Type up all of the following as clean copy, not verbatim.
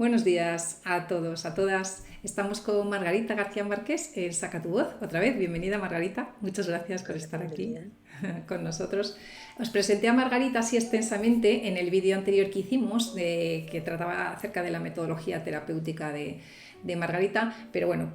Buenos días a todos, a todas. Estamos con Margarita García Márquez en Saca tu Voz. Otra vez, bienvenida Margarita. Muchas gracias por Hola, estar aquí bienvenida. con nosotros. Os presenté a Margarita así extensamente en el vídeo anterior que hicimos, que trataba acerca de la metodología terapéutica de Margarita, pero bueno,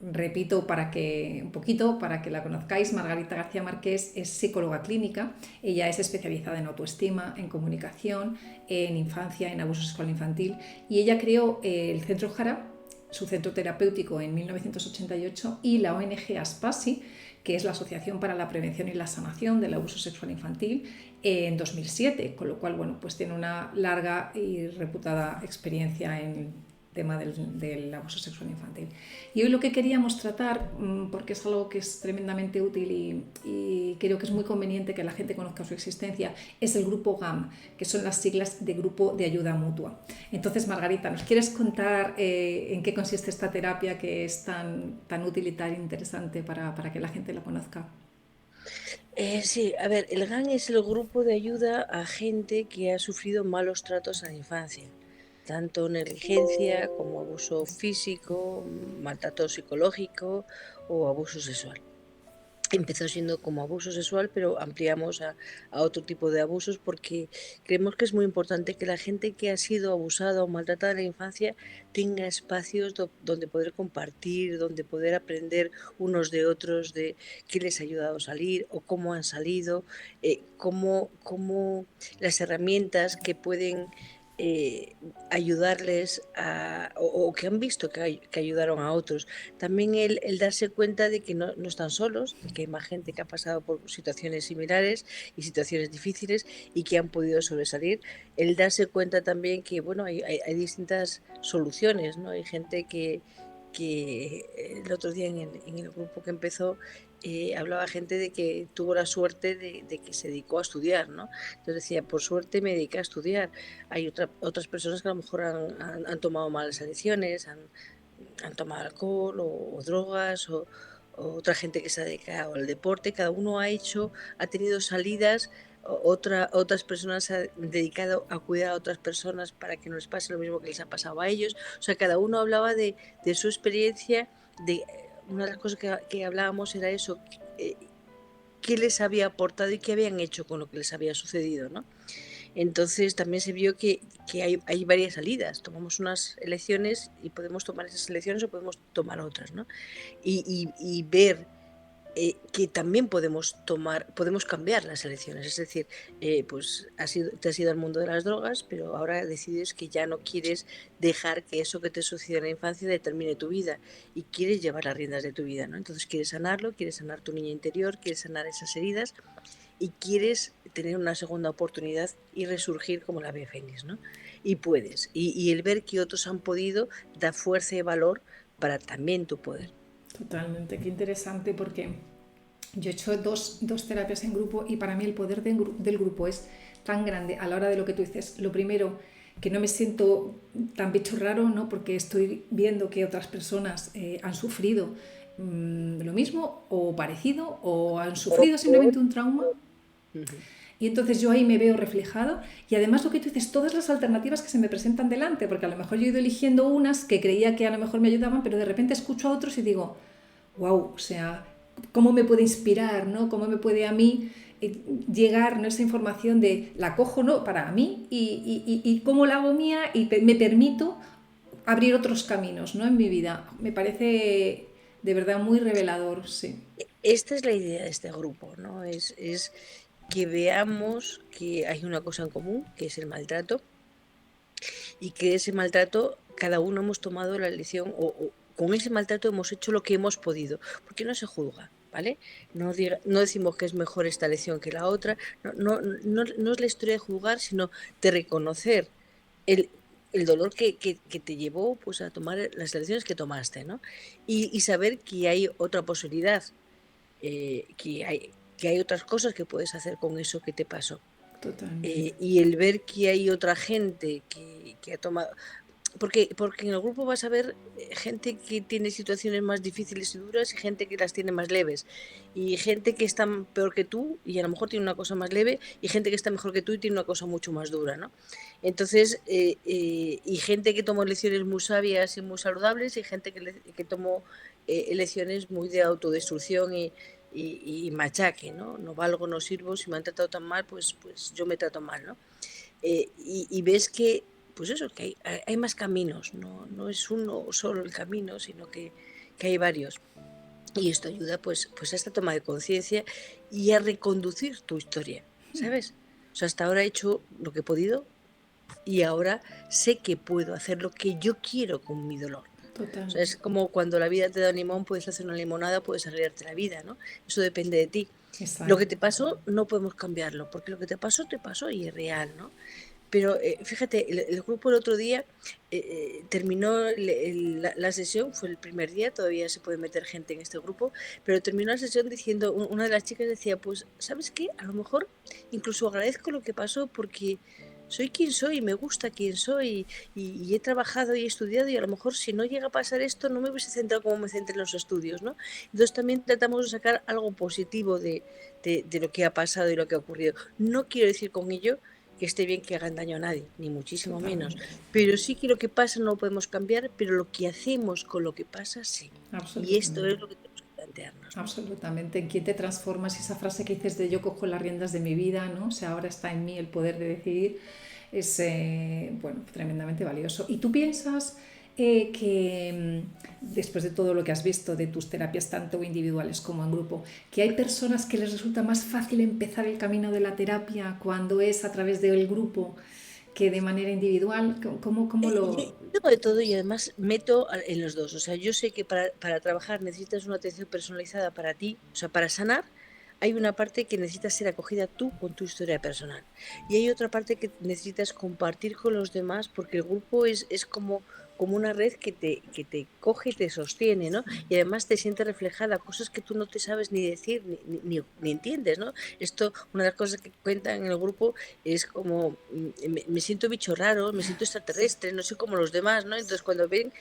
repito un poquito para que la conozcáis. Margarita García Márquez es psicóloga clínica. Ella es especializada en autoestima, en comunicación, en infancia, en abuso sexual infantil, y ella creó el Centro Jara, su centro terapéutico, en 1988, y la ONG Aspasi, que es la Asociación para la Prevención y la Sanación del Abuso Sexual Infantil, en 2007, con lo cual, bueno, pues tiene una larga y reputada experiencia en tema del abuso sexual infantil. Y hoy lo que queríamos tratar, porque es algo que es tremendamente útil y creo que es muy conveniente que la gente conozca su existencia, es el grupo GAM, que son las siglas de Grupo de Ayuda Mutua. Entonces, Margarita, ¿nos quieres contar en qué consiste esta terapia que es tan útil y tan interesante para que la gente la conozca? Sí, a ver, el GAN es el grupo de ayuda a gente que ha sufrido malos tratos en la infancia, tanto negligencia como abuso físico, maltrato psicológico o abuso sexual. Empezó siendo como abuso sexual, pero ampliamos a otro tipo de abusos porque creemos que es muy importante que la gente que ha sido abusada o maltratada en la infancia tenga espacios donde poder compartir, donde poder aprender unos de otros de qué les ha ayudado a salir o cómo han salido, cómo las herramientas que pueden eh, ayudarles o que han visto que ayudaron a otros. También el darse cuenta de que no están solos, de que hay más gente que ha pasado por situaciones similares y situaciones difíciles y que han podido sobresalir. El darse cuenta también que, bueno, hay distintas soluciones, ¿no? Hay gente que el otro día en el grupo que empezó hablaba gente de que tuvo la suerte de que se dedicó a estudiar, ¿no? Entonces decía, por suerte me dediqué a estudiar. Hay otras personas que a lo mejor han tomado malas elecciones, han tomado alcohol o drogas o otra gente que se ha dedicado al deporte. Cada uno ha tenido salidas, otras personas se han dedicado a cuidar a otras personas para que no les pase lo mismo que les ha pasado a ellos. O sea, cada uno hablaba de su experiencia, una de las cosas que hablábamos era eso, eh, qué les había aportado y qué habían hecho con lo que les había sucedido, ¿no? Entonces también se vio que hay varias salidas. Tomamos unas elecciones y podemos tomar esas elecciones o podemos tomar otras, ¿no? Y ver que también podemos cambiar las elecciones. Es decir, pues te has ido al mundo de las drogas, pero ahora decides que ya no quieres dejar que eso que te sucedió en la infancia determine tu vida y quieres llevar las riendas de tu vida, ¿no? Entonces quieres sanarlo, quieres sanar tu niña interior, quieres sanar esas heridas y quieres tener una segunda oportunidad y resurgir como la ave fénix, ¿no? Y puedes. Y el ver que otros han podido da fuerza y valor para también tu poder. Totalmente, qué interesante porque yo he hecho dos terapias en grupo y para mí el poder del grupo es tan grande a la hora de lo que tú dices. Lo primero, que no me siento tan bicho raro, ¿no? Porque estoy viendo que otras personas han sufrido lo mismo o parecido o han sufrido simplemente un trauma Ujú. y entonces yo ahí me veo reflejado y además lo que tú dices, todas las alternativas que se me presentan delante, porque a lo mejor yo he ido eligiendo unas que creía que a lo mejor me ayudaban, pero de repente escucho a otros y digo, wow, o sea, cómo me puede inspirar, ¿no? Cómo me puede a mí llegar, ¿no? Esa información de la cojo, ¿no? Para mí y cómo la hago mía y me permito abrir otros caminos, ¿no? En mi vida. Me parece de verdad muy revelador, sí. Esta es la idea de este grupo, ¿no? Es que veamos que hay una cosa en común, que es el maltrato, y que ese maltrato cada uno hemos tomado la elección o con ese maltrato hemos hecho lo que hemos podido, porque no se juzga, ¿vale? No decimos que es mejor esta lección que la otra, no es la historia de juzgar, sino de reconocer el, el dolor que te llevó pues, a tomar las elecciones que tomaste, ¿no? Y saber que hay otra posibilidad, que hay otras cosas que puedes hacer con eso que te pasó. Totalmente. Y el ver que hay otra gente que ha tomado... porque en el grupo vas a ver gente que tiene situaciones más difíciles y duras y gente que las tiene más leves. Y gente que está peor que tú y a lo mejor tiene una cosa más leve y gente que está mejor que tú y tiene una cosa mucho más dura, ¿no? Entonces, y gente que tomó lecciones muy sabias y muy saludables y gente que tomó lecciones muy de autodestrucción y machaque, ¿no? No valgo, no sirvo, si me han tratado tan mal, pues yo me trato mal, ¿no? Y ves que, pues eso, que hay más caminos, no es uno solo el camino, sino que hay varios. Y esto ayuda pues a esta toma de conciencia y a reconducir tu historia, ¿sabes? O sea, hasta ahora he hecho lo que he podido y ahora sé que puedo hacer lo que yo quiero con mi dolor. O sea, Totalmente. es como cuando la vida te da un limón, puedes hacer una limonada, puedes arreglarte la vida, ¿no? Eso depende de ti. Lo que Exacto. te pasó no podemos cambiarlo, porque lo que te pasó y es real, ¿no? Pero fíjate, el grupo el otro día terminó la sesión, fue el primer día, todavía se puede meter gente en este grupo, pero terminó la sesión diciendo, una de las chicas decía, pues, ¿sabes qué? A lo mejor incluso agradezco lo que pasó porque soy quien soy, me gusta quien soy y he trabajado y he estudiado y a lo mejor si no llega a pasar esto no me hubiese centrado como me centré en los estudios, ¿no? Entonces también tratamos de sacar algo positivo de lo que ha pasado y lo que ha ocurrido. No quiero decir con ello que esté bien que hagan daño a nadie, ni muchísimo menos. Totalmente. Pero sí que lo que pasa no lo podemos cambiar, pero lo que hacemos con lo que pasa, sí. Y esto es Absolutamente. lo que tenemos que plantearnos, ¿no? Absolutamente. ¿En quién te transformas? Esa frase que dices de yo cojo las riendas de mi vida, ¿no? O sea, ahora está en mí el poder de decidir, es, bueno, tremendamente valioso. ¿Y tú piensas que después de todo lo que has visto de tus terapias, tanto individuales como en grupo, que hay personas que les resulta más fácil empezar el camino de la terapia cuando es a través del grupo que de manera individual? ¿Cómo Yo lo...? tengo de todo y además meto en los dos. O sea, yo sé que para trabajar necesitas una atención personalizada para ti, o sea, para sanar. Hay una parte que necesitas ser acogida tú con tu historia personal. Y hay otra parte que necesitas compartir con los demás porque el grupo es como una red que te coge y te sostiene, ¿no? Y además te sientes reflejada, cosas que tú no te sabes ni decir ni entiendes, ¿no? Esto, una de las cosas que cuentan en el grupo es como, me siento bicho raro, me siento extraterrestre, no sé como los demás, ¿no? Entonces cuando ven,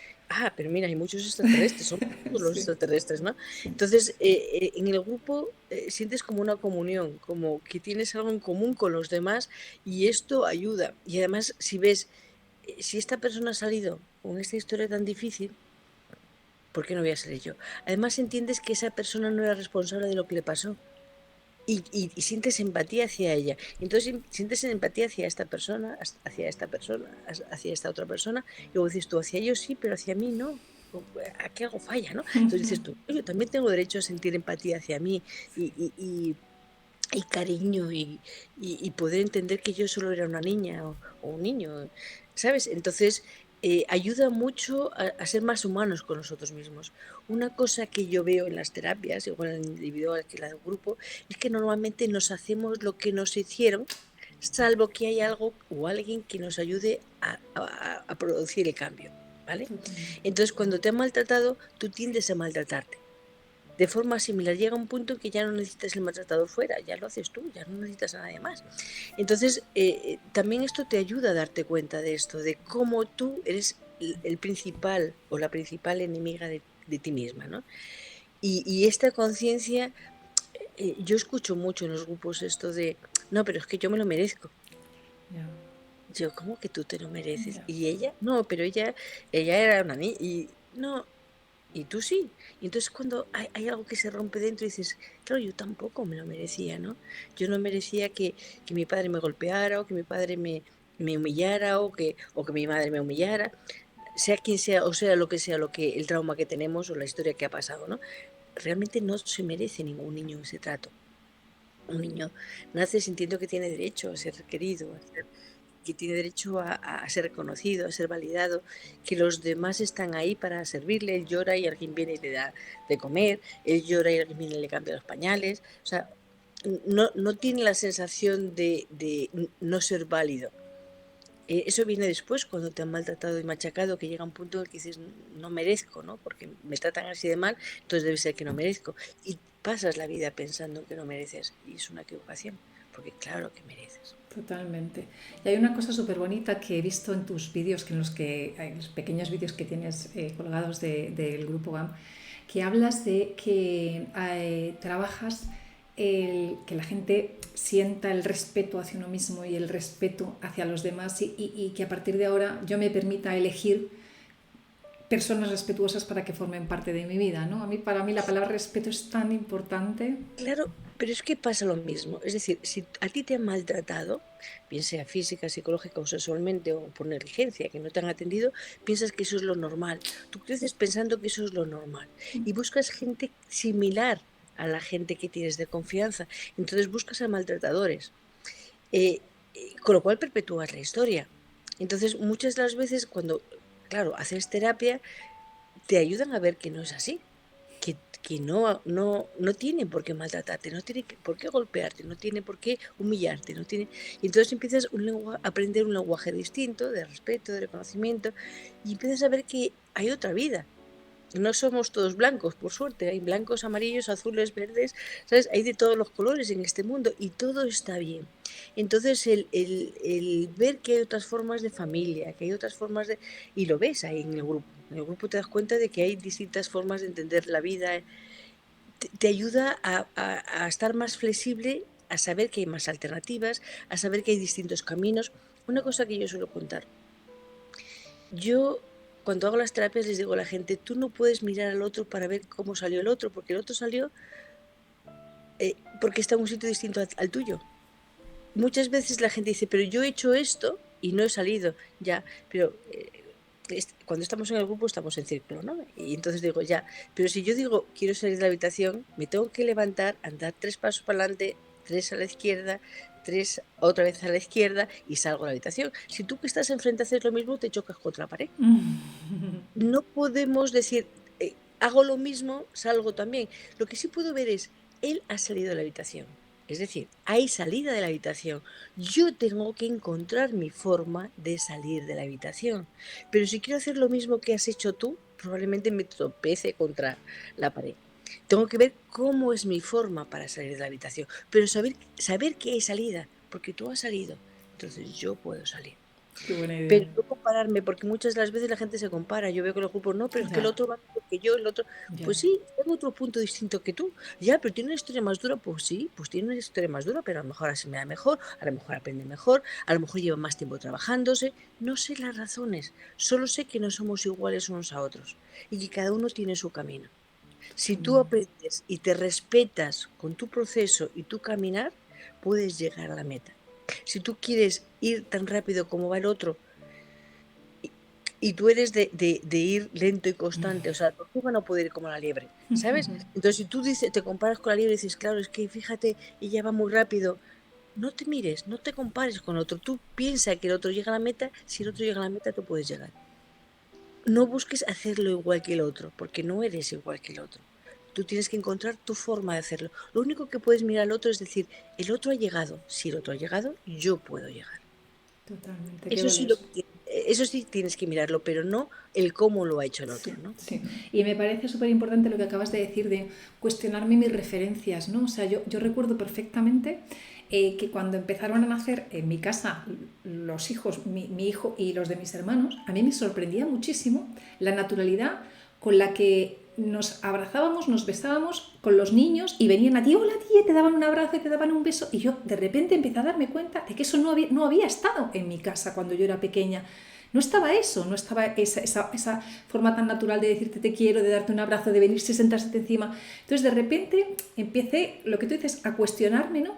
pero mira, hay muchos extraterrestres, son todos los Sí, extraterrestres, ¿no? sí. Entonces, en el grupo sientes como una comunión, como que tienes algo en común con los demás y esto ayuda. Y además, si ves, si esta persona ha salido con esta historia tan difícil, ¿por qué no voy a ser yo? Además, entiendes que esa persona no era responsable de lo que le pasó y sientes empatía hacia ella. Entonces sientes empatía hacia esta persona, hacia esta otra persona, y luego dices tú, hacia ellos sí, pero hacia mí no. Aquí algo falla, ¿no? Entonces dices tú, yo también tengo derecho a sentir empatía hacia mí y cariño y poder entender que yo solo era una niña o un niño, ¿sabes? Entonces, ayuda mucho a ser más humanos con nosotros mismos. Una cosa que yo veo en las terapias, igual en el individual que en la del grupo, es que normalmente nos hacemos lo que nos hicieron, salvo que hay algo o alguien que nos ayude a producir el cambio, ¿vale? Totalmente. Entonces, cuando te han maltratado, tú tiendes a maltratarte. De forma similar, llega un punto en que ya no necesitas el maltratador fuera, ya lo haces tú, ya no necesitas a nadie más. Entonces, también esto te ayuda a darte cuenta de esto, de cómo tú eres el principal o la principal enemiga de ti misma, ¿no? Y esta conciencia, yo escucho mucho en los grupos esto de, no, pero es que yo me lo merezco. Ya, Yo, ¿cómo que tú te lo mereces? ya. Y ella, no, pero ella era una niña, y no, y tú sí. Y entonces cuando hay algo que se rompe dentro y dices, claro, yo tampoco me lo merecía, ¿no? Yo no merecía que mi padre me golpeara o que mi padre me humillara o que mi madre me humillara, sea quien sea o sea lo que el trauma que tenemos o la historia que ha pasado, ¿no? Realmente no se merece ningún niño ese trato. Un niño nace sintiendo que tiene derecho a ser querido, que tiene derecho a ser reconocido, a ser validado, que los demás están ahí para servirle, él llora y alguien viene y le da de comer, él llora y alguien viene y le cambia los pañales, o sea, no tiene la sensación de no ser válido. Eso viene después, cuando te han maltratado y machacado, que llega un punto en el que dices, no merezco, ¿no? Porque me tratan así de mal, entonces debe ser que no merezco. Y pasas la vida pensando que no mereces, y es una equivocación, porque claro que mereces. Totalmente. Y hay una cosa súper bonita que he visto en tus vídeos, en los pequeños vídeos que tienes colgados del grupo GAM, que hablas de que trabajas que la gente sienta el respeto hacia uno mismo y el respeto hacia los demás y que a partir de ahora yo me permita elegir personas respetuosas para que formen parte de mi vida, ¿no? Para mí la palabra respeto es tan importante. Claro, pero es que pasa lo mismo. Es decir, si a ti te han maltratado, bien sea física, psicológica o sexualmente o por negligencia, que no te han atendido, piensas que eso es lo normal. Tú creces pensando que eso es lo normal y buscas gente similar a la gente que tienes de confianza. Entonces buscas a maltratadores, eh, con lo cual perpetúas la historia. Entonces muchas de las veces cuando, claro, haces terapia, te ayudan a ver que no es así, que no tiene por qué maltratarte, no tiene por qué golpearte, no tiene por qué humillarte, no tiene... Y entonces empiezas a aprender un lenguaje distinto, de respeto, de reconocimiento, y empiezas a ver que hay otra vida. No somos todos blancos, por suerte, hay blancos, amarillos, azules, verdes, ¿sabes? Hay de todos los colores en este mundo y todo está bien. Entonces el ver que hay otras formas de familia, que hay otras formas de... Y lo ves ahí en el grupo. En el grupo te das cuenta de que hay distintas formas de entender la vida. Te ayuda a estar más flexible, a saber que hay más alternativas, a saber que hay distintos caminos. Una cosa que yo suelo contar. Yo, cuando hago las terapias, les digo a la gente, tú no puedes mirar al otro para ver cómo salió el otro, porque el otro salió porque está en un sitio distinto al tuyo. Muchas veces la gente dice, pero yo he hecho esto y no he salido. Ya, pero cuando estamos en el grupo estamos en círculo, ¿no? Y entonces digo, ya, pero si yo digo, quiero salir de la habitación, me tengo que levantar, andar 3 pasos para adelante, 3 a la izquierda, 3 otra vez a la izquierda y salgo de la habitación. Si tú que estás enfrente haces lo mismo, te chocas contra la pared. No podemos decir, hago lo mismo, salgo también. Lo que sí puedo ver es, él ha salido de la habitación. Es decir, hay salida de la habitación. Yo tengo que encontrar mi forma de salir de la habitación. Pero si quiero hacer lo mismo que has hecho tú, probablemente me tropece contra la pared. Tengo que ver cómo es mi forma para salir de la habitación. Pero saber que hay salida, porque tú has salido. Entonces yo puedo salir. Qué buena idea. Pero no compararme, porque muchas de las veces la gente se compara. Yo veo que los grupos, no, pero es que el Ya, otro va mejor que yo, el otro. ya. Pues sí, tengo otro punto distinto que tú. Ya, pero tiene una historia más dura. Pues sí, pues tiene una historia más dura, pero a lo mejor así me da mejor, a lo mejor aprende mejor, a lo mejor lleva más tiempo trabajándose. No sé las razones, solo sé que no somos iguales unos a otros y que cada uno tiene su camino. Si tú aprendes y te respetas con tu proceso y tu caminar, puedes llegar a la meta. Si tú quieres ir tan rápido como va el otro, y tú eres de ir lento y constante, o sea, la tortuga no puede ir como la liebre, ¿sabes? Entonces, si tú dices, te comparas con la liebre y dices, claro, es que fíjate, ella va muy rápido, no te mires, no te compares con otro, tú piensa que el otro llega a la meta, si el otro llega a la meta, tú puedes llegar. No busques hacerlo igual que el otro, porque no eres igual que el otro. Tú tienes que encontrar tu forma de hacerlo. Lo único que puedes mirar al otro es decir, el otro ha llegado, si el otro ha llegado, yo puedo llegar. Totalmente, qué Eso sí, valioso. eso sí tienes que mirarlo, pero no el cómo lo ha hecho el Sí, otro, ¿no? sí. Y me parece súper importante lo que acabas de decir de cuestionarme mis referencias, ¿no? O sea, yo recuerdo perfectamente que cuando empezaron a nacer en mi casa los hijos, mi hijo y los de mis hermanos, a mí me sorprendía muchísimo la naturalidad con la que nos abrazábamos, nos besábamos con los niños y venían a ti, hola tía, te daban un abrazo y te daban un beso. Y yo de repente empecé a darme cuenta de que eso no había estado en mi casa cuando yo era pequeña. No estaba eso, no estaba esa forma tan natural de decirte te quiero, de darte un abrazo, de venirse, sentarse encima. Entonces de repente empecé, lo que tú dices, a cuestionarme, ¿no?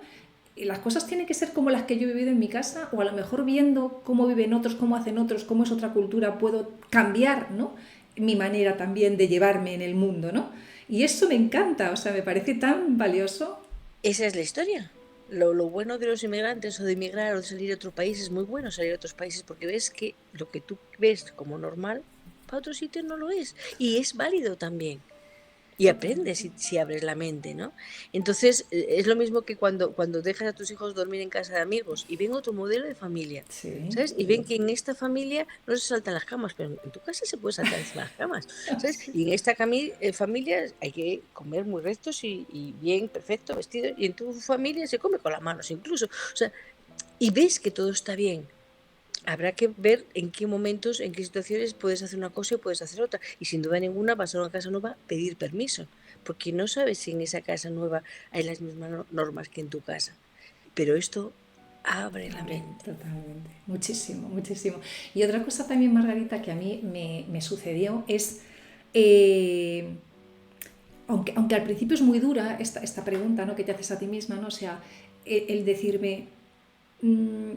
Y las cosas tienen que ser como las que yo he vivido en mi casa, o a lo mejor viendo cómo viven otros, cómo hacen otros, cómo es otra cultura, puedo cambiar, ¿no? Mi manera también de llevarme en el mundo, ¿no? Y eso me encanta, o sea, me parece tan valioso. Esa es la historia. Lo bueno de los inmigrantes o de emigrar o de salir a otro país es muy bueno salir a otros países porque ves que lo que tú ves como normal, para otro sitio no lo es. Y es válido también. y aprendes totalmente. si abres la mente, ¿no? Entonces, es lo mismo que cuando dejas a tus hijos dormir en casa de amigos y ven otro modelo de familia, Sí, ¿sabes? Y ven que en esta familia no se saltan las camas, pero en tu casa se puede saltar encima de las camas, ¿sabes? sí, Y en esta familia hay que comer muy rectos y bien, perfecto, vestido, y en tu familia se come con las manos incluso. O sea, y ves que todo está bien. Habrá que ver en qué momentos, en qué situaciones puedes hacer una cosa y puedes hacer otra. Y sin duda ninguna vas a una casa nueva pedir permiso, porque no sabes si en esa casa nueva hay las mismas normas que en tu casa. Pero esto abre la mente. totalmente. Muchísimo, muchísimo. Y otra cosa también, Margarita, que a mí me sucedió es, eh, aunque al principio es muy dura esta pregunta, ¿no?, que te haces a ti misma, ¿no? O sea, el decirme, mm,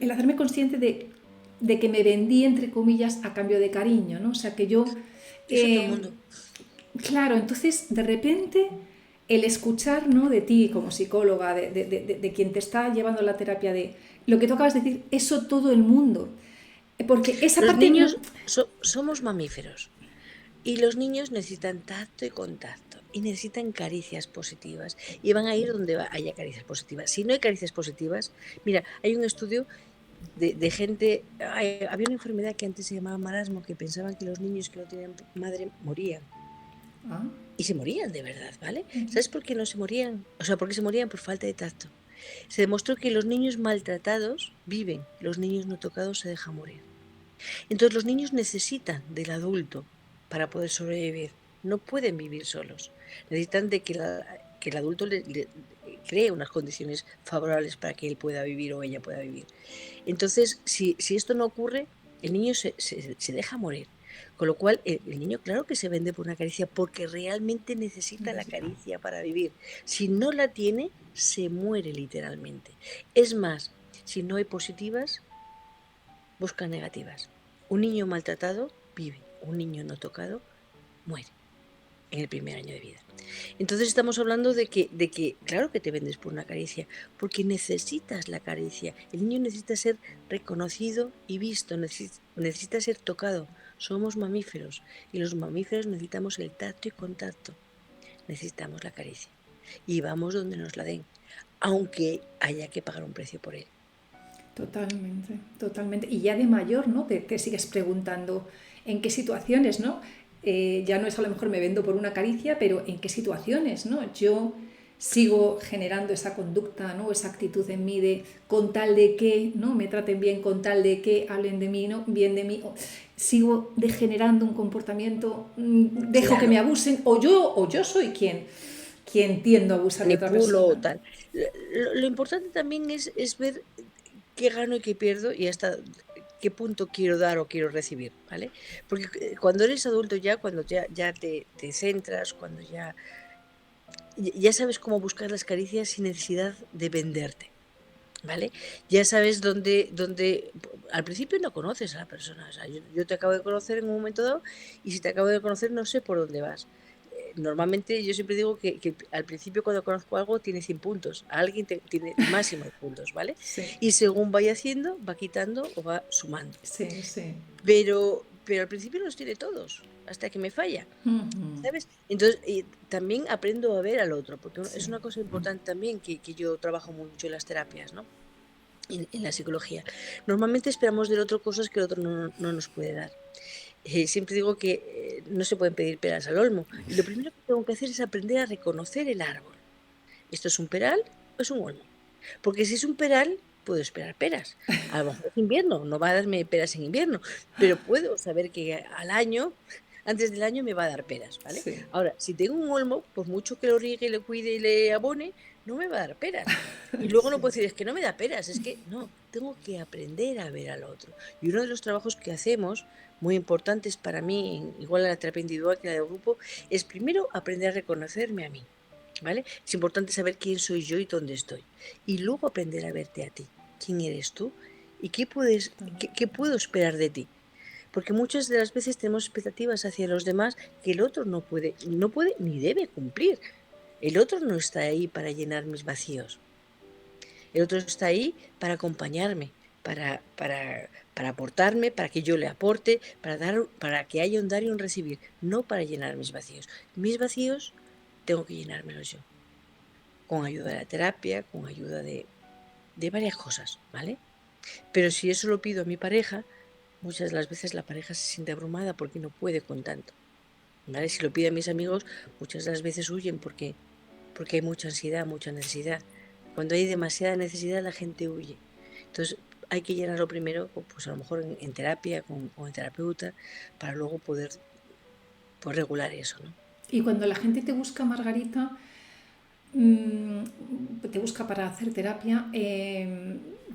el hacerme consciente de que me vendí, entre comillas, a cambio de cariño, ¿no? O sea, que yo, Eso todo el eh, mundo. claro, entonces de repente el escuchar, ¿no?, de ti como psicóloga, de quien te está llevando la terapia, de lo que tú acabas de decir, eso todo el mundo. Porque esa Los parte no. niños somos mamíferos y los niños necesitan tacto y contacto y necesitan caricias positivas y van a ir donde haya caricias positivas. Si no hay caricias positivas, mira, hay un estudio de gente, había una enfermedad que antes se llamaba marasmo, que pensaban que los niños que no tenían madre morían. Ah, Y se morían de verdad, ¿vale? ¿Sabes por qué no se morían? O sea, porque se morían por falta de tacto. Se demostró que los niños maltratados viven, los niños no tocados se dejan morir. Entonces los niños necesitan del adulto para poder sobrevivir. No pueden vivir solos. Necesitan de que el adulto le cree unas condiciones favorables para que él pueda vivir o ella pueda vivir. Entonces, si esto no ocurre, el niño se deja morir. Con lo cual, el niño, claro que se vende por una caricia porque realmente necesita la necesita. caricia para vivir. Si no la tiene, se muere literalmente. Es más, si no hay positivas, busca negativas. Un niño maltratado vive, un niño no tocado muere en el primer año de vida. Entonces estamos hablando de que claro que te vendes por una caricia, porque necesitas la caricia. El niño necesita ser reconocido y visto, necesita ser tocado. Somos mamíferos y los mamíferos necesitamos el tacto y contacto. Necesitamos la caricia. Y vamos donde nos la den, aunque haya que pagar un precio por él. Totalmente, totalmente. Y ya de mayor, ¿no? Te sigues preguntando en qué situaciones, ¿no? Ya no es a lo mejor me vendo por una caricia, pero en qué situaciones, ¿no? Yo sigo generando esa conducta, ¿no? Esa actitud en mí de con tal de que, ¿no?, me traten bien, con tal de que hablen de mí, ¿no?, bien de mí. Sigo degenerando un comportamiento, dejo que Claro, me abusen, o yo soy quien tiendo a abusar de otra manipulo o persona. tal. Lo importante también es ver qué gano y qué pierdo y hasta qué punto quiero dar o quiero recibir, ¿vale? Porque cuando eres adulto ya, cuando ya te centras, cuando ya sabes cómo buscar las caricias sin necesidad de venderte, ¿vale? Ya sabes dónde al principio no conoces a la persona, o sea, yo te acabo de conocer en un momento dado y si te acabo de conocer no sé por dónde vas. Normalmente yo siempre digo que al principio cuando conozco algo tiene 100 puntos, a alguien tiene máximo de puntos, ¿vale? Sí, Y según vaya haciendo, va quitando o va sumando. sí, sí. Pero al principio los tiene todos, hasta que me falla, Ujú. ¿sabes? Entonces, también aprendo a ver al otro, porque Sí. es una cosa importante también que yo trabajo mucho en las terapias, ¿no? En la psicología. Normalmente esperamos del otro cosas que el otro no nos puede dar. Siempre digo que no se pueden pedir peras al olmo. Y lo primero que tengo que hacer es aprender a reconocer el árbol. ¿Esto es un peral o es un olmo? Porque si es un peral, puedo esperar peras. A lo mejor es invierno, no va a darme peras en invierno, pero puedo saber que al año, antes del año, me va a dar peras, ¿vale? Sí, Ahora, si tengo un olmo, por mucho que lo riegue, le cuide y le abone, no me va a dar peras. Y luego no sí, puedo decir, es que no me da peras, es que no, tengo que aprender a ver al otro. Y uno de los trabajos que hacemos, muy importantes para mí, igual a la terapia individual que la de grupo, es primero aprender a reconocerme a mí. ¿Vale? Es importante saber quién soy yo y dónde estoy. Y luego aprender a verte a ti. ¿Quién eres tú? ¿Y qué puedo esperar de ti? Porque muchas de las veces tenemos expectativas hacia los demás que el otro no puede ni debe cumplir. El otro no está ahí para llenar mis vacíos. El otro está ahí para acompañarme, para aportarme, para que yo le aporte, para que haya un dar y un recibir, no para llenar mis vacíos. Mis vacíos tengo que llenármelos yo, con ayuda de la terapia, con ayuda de varias cosas, ¿vale? Pero si eso lo pido a mi pareja, muchas de las veces la pareja se siente abrumada porque no puede con tanto, ¿vale? Si lo pido a mis amigos, muchas de las veces huyen porque hay mucha ansiedad, mucha necesidad. Cuando hay demasiada necesidad, la gente huye. Entonces, hay que llenarlo primero, pues a lo mejor en terapia, con el terapeuta, para luego poder regular eso, ¿no? Y cuando la gente te busca, Margarita, te busca para hacer terapia,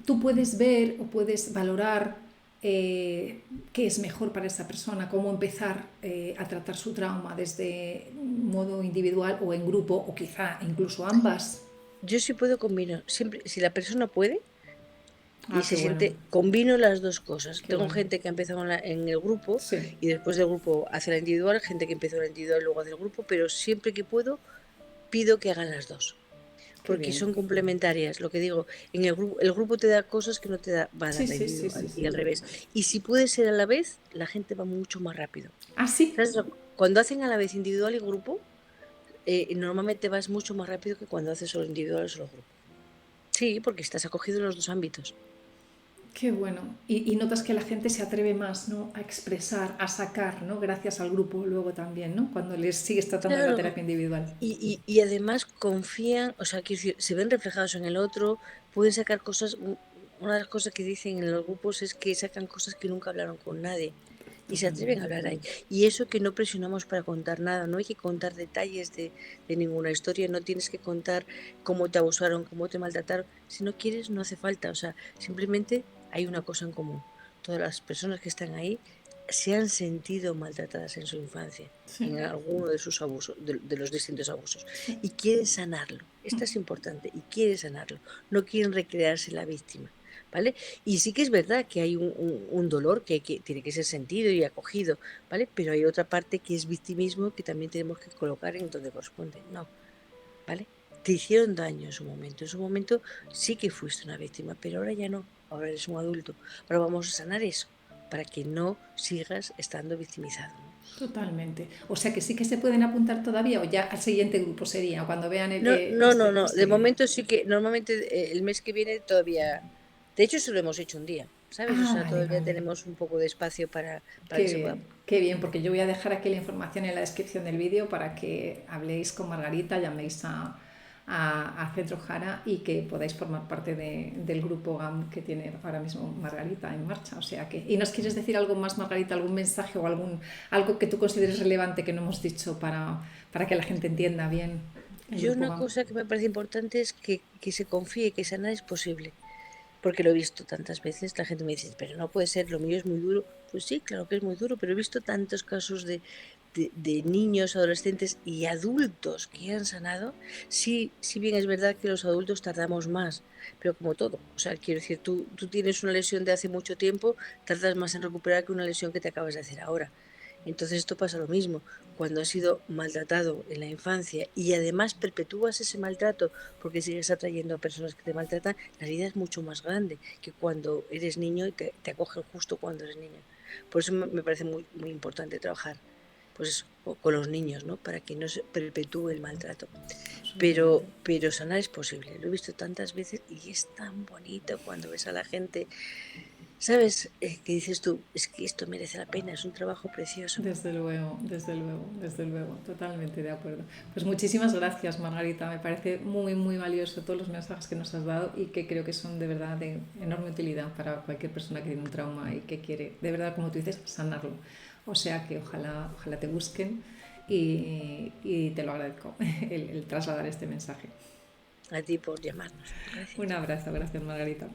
tú puedes ver o puedes valorar qué es mejor para esa persona, cómo empezar a tratar su trauma desde modo individual o en grupo, o quizá incluso ambas. Yo sí puedo combinar, siempre, si la persona puede y Ah, qué se bueno, siente, combino las dos cosas. qué Tengo bueno. gente que ha empezado en el grupo Sí, y después del grupo hace la individual, gente que empezó en la individual y luego hace el grupo, pero siempre que puedo pido que hagan las dos, qué porque bien. son complementarias. Lo que digo, en el grupo te da cosas que no te va a dar Sí, la sí, sí, sí, individual y sí. al revés. Y si puede ser a la vez, la gente va mucho más rápido. Ah, sí. ¿Sabes? Cuando hacen a la vez individual y grupo, normalmente vas mucho más rápido que cuando haces solo individual o solo grupo. Sí, porque estás acogido en los dos ámbitos. Qué bueno. Y notas que la gente se atreve más, ¿no? A expresar, a sacar, ¿no? Gracias al grupo luego también, ¿no? Cuando les sigues tratando en la Claro, terapia individual. y además confían, o sea, quiero decir, se ven reflejados en el otro, pueden sacar cosas. Una de las cosas que dicen en los grupos es que sacan cosas que nunca hablaron con nadie y se atreven a Totalmente. hablar ahí. Y eso que no presionamos para contar nada, no hay que contar detalles de ninguna historia, no tienes que contar cómo te abusaron, cómo te maltrataron. Si no quieres, no hace falta, o sea, simplemente hay una cosa en común. Todas las personas que están ahí se han sentido maltratadas en su infancia, Sí, en alguno de sus abusos, de los distintos abusos, sí. y quieren sanarlo. Esto es importante, y quieren sanarlo. No quieren recrearse la víctima, ¿vale? Y sí que es verdad que hay un dolor que tiene que ser sentido y acogido, ¿vale? Pero hay otra parte que es victimismo que también tenemos que colocar en donde corresponde. No, ¿vale? Te hicieron daño en su momento. En su momento sí que fuiste una víctima, pero ahora ya no. Ahora eres un adulto. Ahora vamos a sanar eso para que no sigas estando victimizado, ¿no? Totalmente. O sea que sí que se pueden apuntar todavía, o ya al siguiente grupo sería, cuando vean No, no, no, este, no. De este... momento sí que normalmente el mes que viene todavía. De hecho, se lo hemos hecho un día, ¿sabes? O Ah, sea, vale, todavía vale. tenemos un poco de espacio para que se pueda. Qué bien, porque yo voy a dejar aquí la información en la descripción del vídeo para que habléis con Margarita, llaméis a Centro Jara y que podáis formar parte del grupo GAM que tiene ahora mismo Margarita en marcha. O sea que, ¿y nos quieres decir algo más, Margarita, algún mensaje o algo que tú consideres relevante que no hemos dicho para que la gente entienda bien el Yo grupo una GAM? cosa que me parece importante es que se confíe que sanar es posible. Porque lo he visto tantas veces, la gente me dice, pero no puede ser, lo mío es muy duro. Pues sí, claro que es muy duro, pero he visto tantos casos de niños, adolescentes y adultos que han sanado. Sí, sí bien es verdad que los adultos tardamos más, pero como todo. O sea, quiero decir, tú tienes una lesión de hace mucho tiempo, tardas más en recuperar que una lesión que te acabas de hacer ahora. Entonces esto pasa lo mismo. Cuando has sido maltratado en la infancia y además perpetúas ese maltrato porque sigues atrayendo a personas que te maltratan, la herida es mucho más grande que cuando eres niño y te acogen justo cuando eres niño. Por eso me parece muy, muy importante trabajar pues eso, con los niños, ¿no? Para que no se perpetúe el maltrato. Absolutamente. Pero sanar es posible. Lo he visto tantas veces y es tan bonito cuando ves a la gente, ¿sabes? Que dices tú, es que esto merece la pena, es un trabajo precioso. Desde luego, desde luego, desde luego, totalmente de acuerdo. Pues muchísimas gracias, Margarita. Me parece muy, muy valioso todos los mensajes que nos has dado y que creo que son de verdad de enorme utilidad para cualquier persona que tiene un trauma y que quiere, de verdad, como tú dices, sanarlo. O sea que ojalá te busquen y te lo agradezco el trasladar este mensaje. A ti por llamarnos. Gracias. Un abrazo, gracias, Margarita.